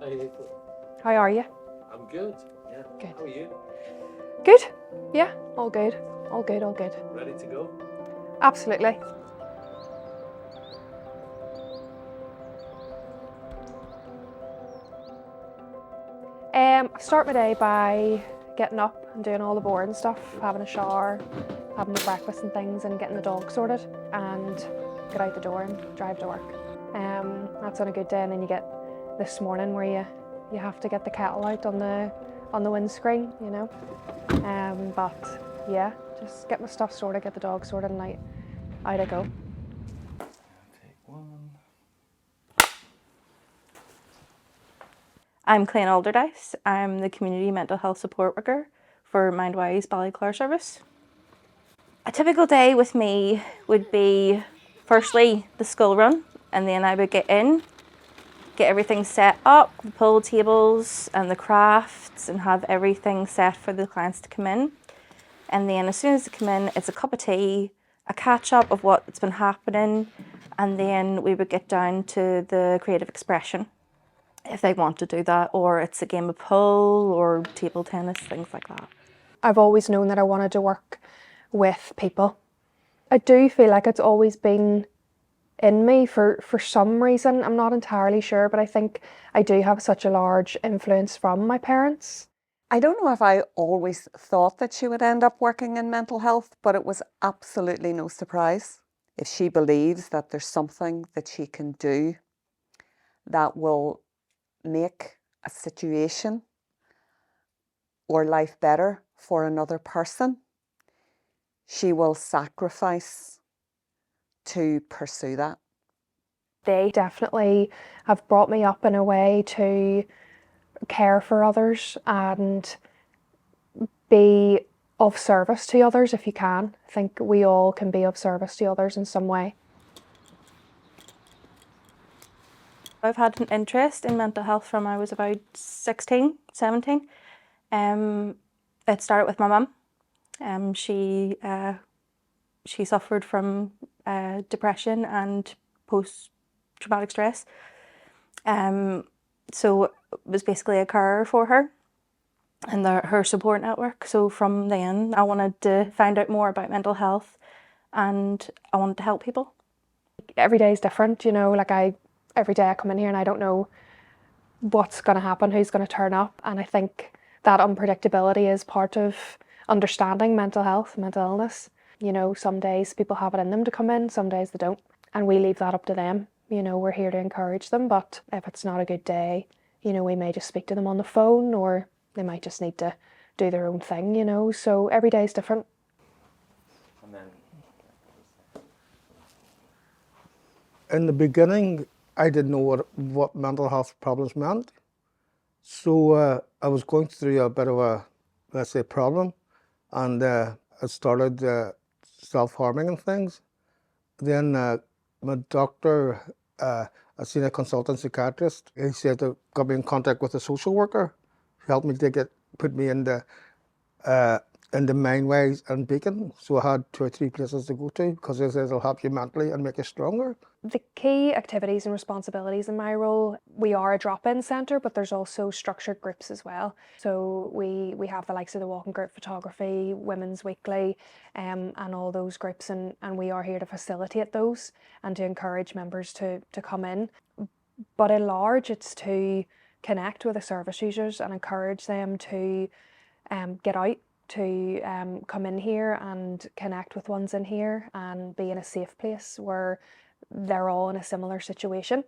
Hi, April. How are you? I'm good. Yeah. Good. How are you? Good? Yeah, all good. All good, all good. Ready to go? Absolutely. I start my day by getting up and doing all the boring stuff, having a shower, having my breakfast and things, and getting the dog sorted, and get out the door and drive to work. That's on a good day, and then you get this morning where you have to get the kettle out on the windscreen, you know. But yeah, just get my stuff sorted, get the dog sorted, and out I go. Take one. I'm Clayton Alderdice. I'm the Community Mental Health Support Worker for MindWise Ballyclare service. A typical day with me would be, firstly, the school run, and then I would get in, get everything set up, the pool tables and the crafts, and have everything set for the clients to come in. And then as soon as they come in, it's a cup of tea, a catch up of what's been happening, and then we would get down to the creative expression, if they want to do that, or it's a game of pool or table tennis, things like that. I've always known that I wanted to work with people. I do feel like it's always been in me for some reason. I'm not entirely sure, but I think I do have such a large influence from my parents. I don't know if I always thought that she would end up working in mental health, but it was absolutely no surprise. If she believes that there's something that she can do that will make a situation or life better for another person, she will sacrifice to pursue that. They definitely have brought me up in a way to care for others and be of service to others if you can. I think we all can be of service to others in some way. I've had an interest in mental health from I was about 16, 17. It started with my mum. She suffered from depression and post-traumatic stress. So it was basically a carer for her and her support network. So from then I wanted to find out more about mental health and I wanted to help people. Every day is different, you know, every day I come in here and I don't know what's going to happen, who's going to turn up. And I think that unpredictability is part of understanding mental health, mental illness. You know, some days people have it in them to come in, some days they don't. And we leave that up to them. You know, we're here to encourage them, but if it's not a good day, you know, we may just speak to them on the phone or they might just need to do their own thing, you know. So every day is different. And then. In the beginning, I didn't know what mental health problems meant. So I was going through a bit of a, let's say, problem, and I started self-harming and things. Then my doctor, I seen a consultant psychiatrist. He said to got me in contact with a social worker, who helped me to put me in the MindWise and Beacon. So I had 2 or 3 places to go to because it says it'll help you mentally and make you stronger. The key activities and responsibilities in my role, we are a drop-in centre, but there's also structured groups as well. So we have the likes of the walking group, photography, women's weekly, and all those groups, and we are here to facilitate those and to encourage members to come in. But at large, it's to connect with the service users and encourage them to get out, to come in here and connect with ones in here and be in a safe place where they're all in a similar situation.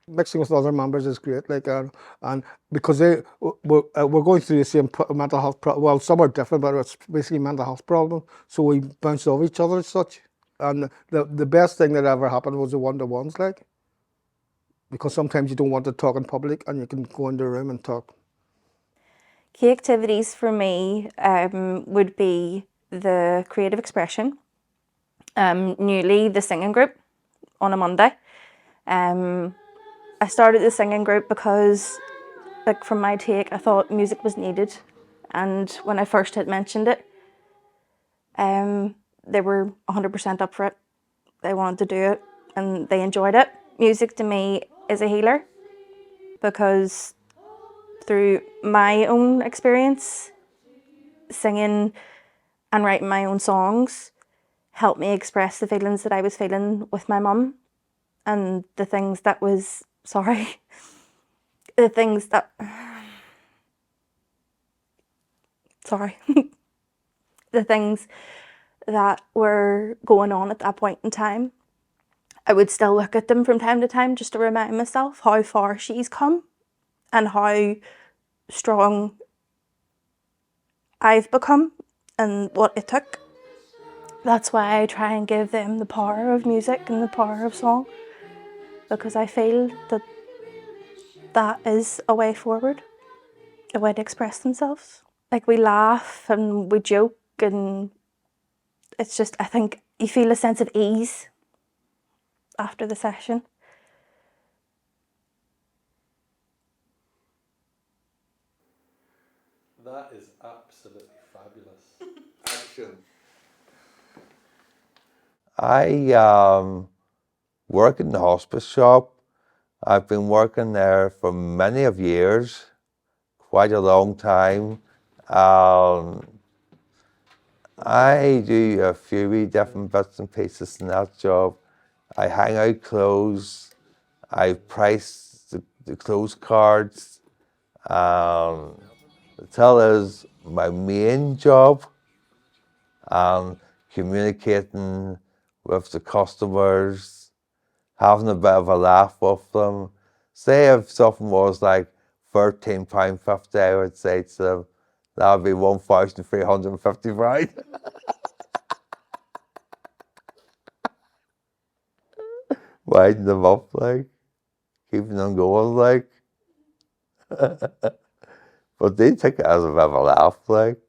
Mixing with other members is great, and because we're going through the same mental health well, some are different, but it's basically mental health problem. So we bounce off each other as such. And the best thing that ever happened was the one-to-ones, because sometimes you don't want to talk in public, and you can go in the room and talk. Key activities for me would be the creative expression, newly the singing group on a Monday. I started the singing group because, from my take, I thought music was needed, and when I first had mentioned it, they were 100% up for it. They wanted to do it and they enjoyed it. Music to me is a healer because through my own experience, singing and writing my own songs helped me express the feelings that I was feeling with my mum, and the things that was, the things that, the things that were going on at that point in time. I would still look at them from time to time just to remind myself how far she's come and how strong I've become and what it took. That's why I try and give them the power of music and the power of song, because I feel that that is a way forward, a way to express themselves. Like, we laugh and we joke, and it's just, I think you feel a sense of ease after the session. That is absolutely fabulous. Action. I work in the hospice shop. I've been working there for many of years, quite a long time. I do a few wee different bits and pieces in that job. I hang out clothes. I price the clothes cards. The tell is my main job, communicating with the customers, having a bit of a laugh with them. Say if something was like £13.50, I would say to them, that would be 1,350, right? Winding them up, like, keeping them going, like. But they take it as a bit of a laugh, like.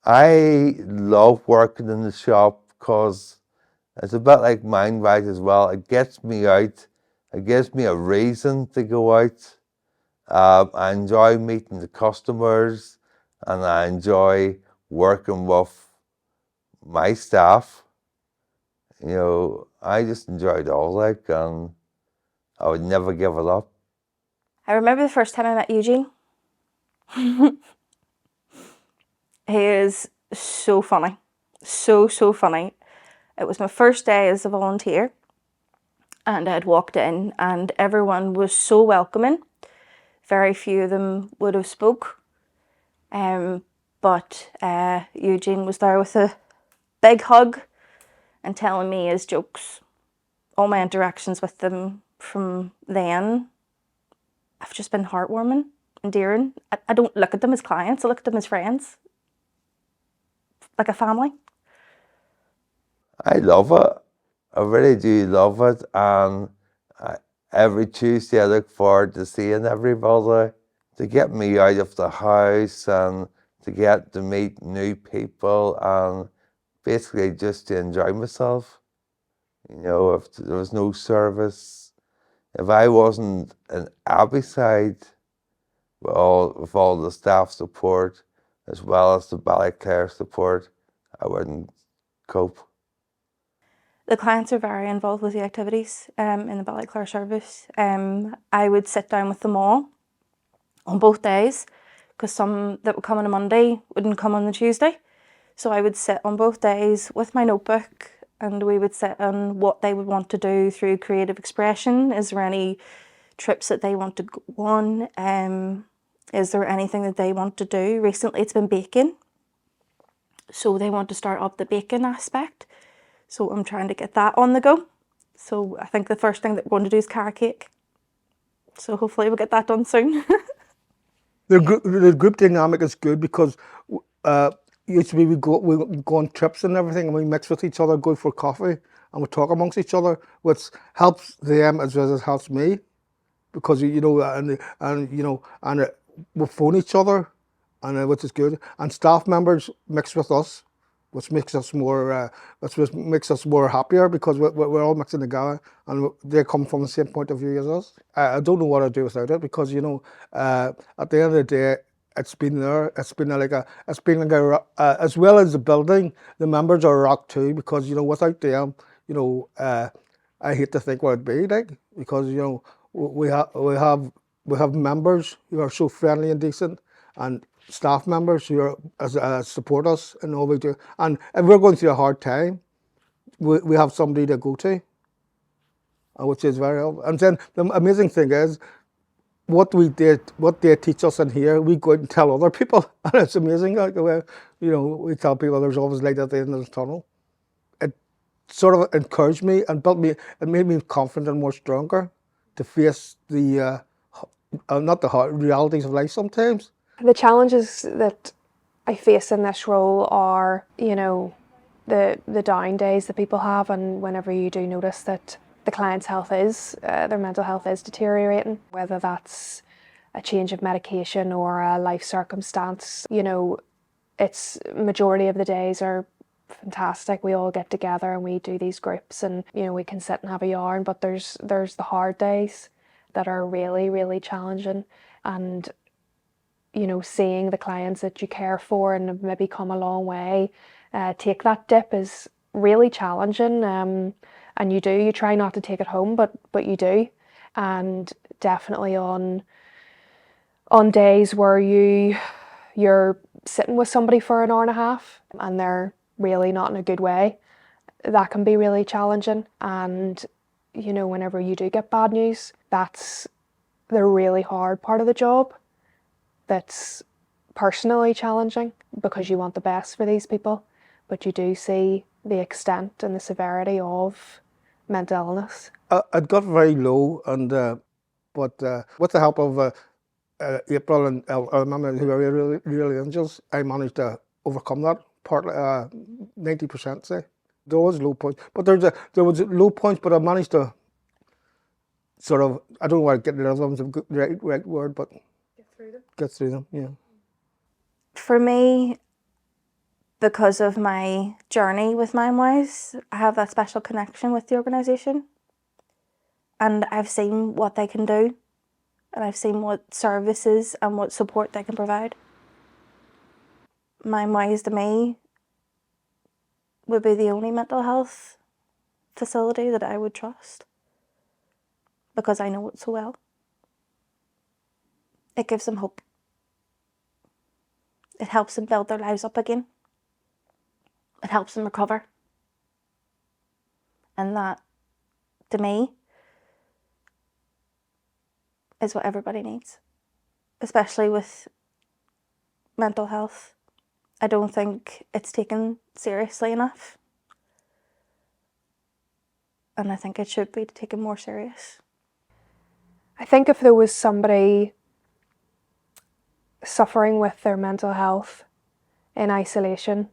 I love working in the shop because it's a bit like MindWise as well. It gets me out. It gives me a reason to go out. I enjoy meeting the customers, and I enjoy working with my staff. You know, I just enjoy it all, like, and I would never give it up. I remember the first time I met Eugene. He is so funny. So funny. It was my first day as a volunteer, and I'd walked in and everyone was so welcoming. Very few of them would have spoke. But Eugene was there with a big hug and telling me his jokes. All my interactions with them from then have just been heartwarming, endearing. I don't look at them as clients, I look at them as friends. Like a family. I love it. I really do love it. And every Tuesday I look forward to seeing everybody, to get me out of the house and to get to meet new people and basically just to enjoy myself. You know, if there was no service, if I wasn't in Abbeyside with all the staff support as well as the Ballyclare support, I wouldn't cope. The clients are very involved with the activities in the Ballyclare service. I would sit down with them all on both days, because some that would come on a Monday wouldn't come on the Tuesday. So I would sit on both days with my notebook, and we would sit on what they would want to do through creative expression. Is there any trips that they want to go on? Is there anything that they want to do? Recently it's been baking. So they want to start up the baking aspect. So I'm trying to get that on the go. So I think the first thing that we're going to do is carrot cake. So hopefully we'll get that done soon. The group dynamic is good because usually we go on trips and everything, and we mix with each other, go for coffee, and we talk amongst each other, which helps them as well as it helps me, because we phone each other, and which is good. And staff members mix with us, which makes us more happier, because we're all mixing together and they come from the same point of view as us. I don't know what I'd do without it, because at the end of the day, it's been there. It's been like a as well as the building, the members are a rock too, because without them, I hate to think what it'd be like, because we have we have members who are so friendly and decent, and staff members who are support us in all we do. And if we're going through a hard time, we have somebody to go to, which is very helpful. And then the amazing thing is, what they teach us in here, we go out and tell other people, and it's amazing. Like the way, we tell people there's always light at the end of the tunnel. It sort of encouraged me and built me. It made me confident and more stronger to face the not the hard realities of life sometimes. The challenges that I face in this role are, the down days that people have, and whenever you do notice that the client's health their mental health is deteriorating, whether that's a change of medication or a life circumstance, it's majority of the days are fantastic. We all get together and we do these groups, and we can sit and have a yarn, but there's the hard days that are really, really challenging, and seeing the clients that you care for and have maybe come a long way take that dip is really challenging. And you try not to take it home, but you do. And definitely on days where you're sitting with somebody for an hour and a half and they're really not in a good way, that can be really challenging. And whenever you do get bad news, that's the really hard part of the job. That's personally challenging because you want the best for these people, but you do see the extent and the severity of mental illness. It got very low, and but with the help of April and Mama, who are really, really angels, I managed to overcome that partly, 90%, say. There was low points, but there was low points, but I managed to sort of, I don't know why getting rid of them is the right word, but get through them, yeah. For me, because of my journey with MindWise, I have that special connection with the organisation, and I've seen what they can do, and I've seen what services and what support they can provide. MindWise to me would be the only mental health facility that I would trust, because I know it so well. It gives them hope. It helps them build their lives up again. It helps them recover. And that, to me, is what everybody needs, especially with mental health. I don't think it's taken seriously enough. And I think it should be taken more serious. I think if there was somebody suffering with their mental health in isolation,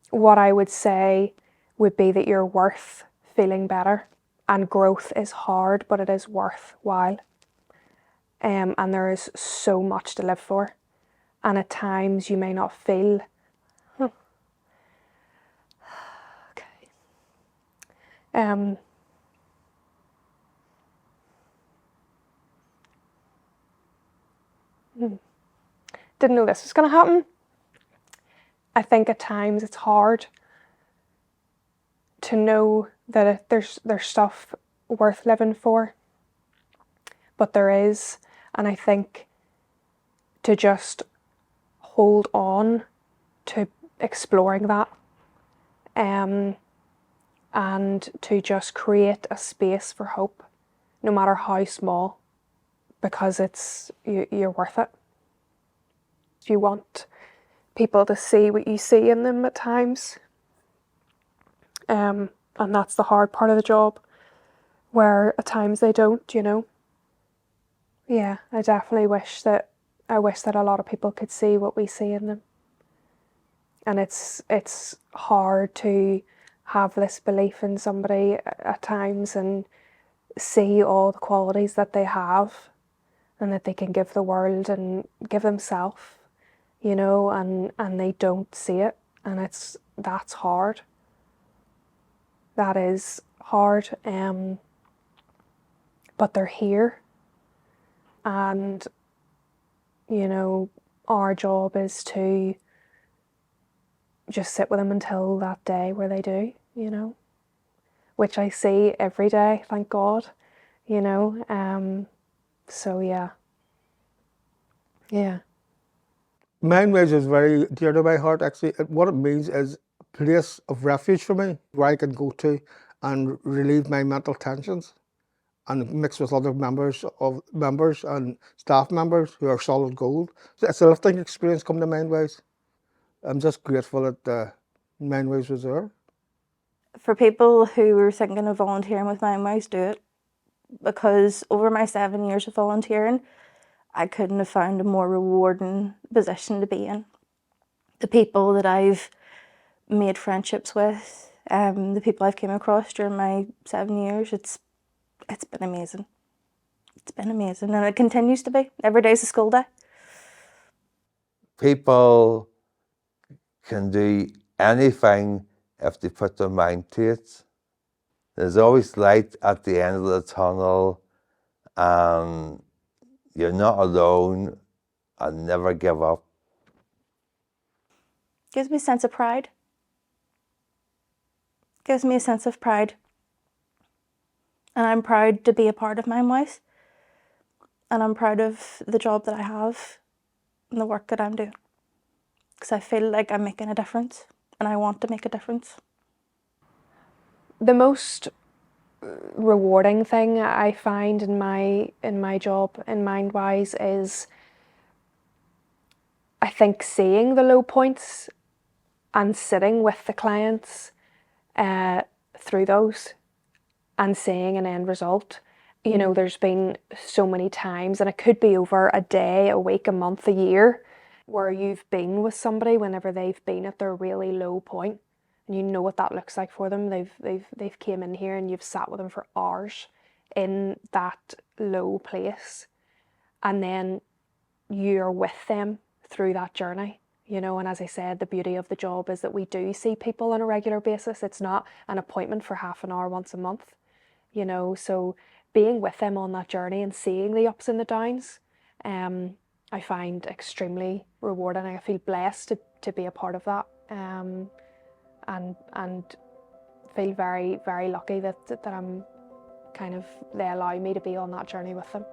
what I would say would be that you're worth feeling better, and growth is hard, but it is worthwhile. And there is so much to live for, and at times you may not feel didn't know this was going to happen. I think at times it's hard to know that there's stuff worth living for, but there is, and I think to just hold on to exploring that, and to just create a space for hope, no matter how small, because you're worth it. You want people to see what you see in them at times, and that's the hard part of the job, where at times they don't, Yeah, I definitely wish that a lot of people could see what we see in them. And it's hard to have this belief in somebody at times and see all the qualities that they have and that they can give the world and give themselves, and they don't see it, and that's hard. That is hard, but they're here, and our job is to just sit with them until that day where they do, which I see every day, thank God, So yeah. Yeah. MindWise is very dear to my heart, actually. What it means is a place of refuge for me where I can go to and relieve my mental tensions and mix with other members and staff members who are solid gold. So it's a lifting experience coming to MindWise. I'm just grateful that MindWise was there. For people who are thinking of volunteering with MindWise, do it. Because over my 7 years of volunteering, I couldn't have found a more rewarding position to be in. The people that I've made friendships with, the people I've came across during my 7 years, it's been amazing. It's been amazing, and it continues to be. Every day's a school day. People can do anything if they put their mind to it. There's always light at the end of the tunnel, and you're not alone, and never give up. Gives me a sense of pride. Gives me a sense of pride. And I'm proud to be a part of MindWise. And I'm proud of the job that I have and the work that I'm doing. Because I feel like I'm making a difference, and I want to make a difference. The most rewarding thing I find in my job in MindWise is, I think, seeing the low points and sitting with the clients through those and seeing an end result. You know, there's been so many times, and it could be over a day, a week, a month, a year, where you've been with somebody whenever they've been at their really low point, and you know what that looks like for them. They've came in here and you've sat with them for hours in that low place, and then you're with them through that journey. You know, and as I said, the beauty of the job is that we do see people on a regular basis. It's not an appointment for half an hour once a month, you know, so being with them on that journey and seeing the ups and the downs, I find extremely rewarding. I feel blessed to be a part of that, and feel very, very lucky that I'm they allow me to be on that journey with them.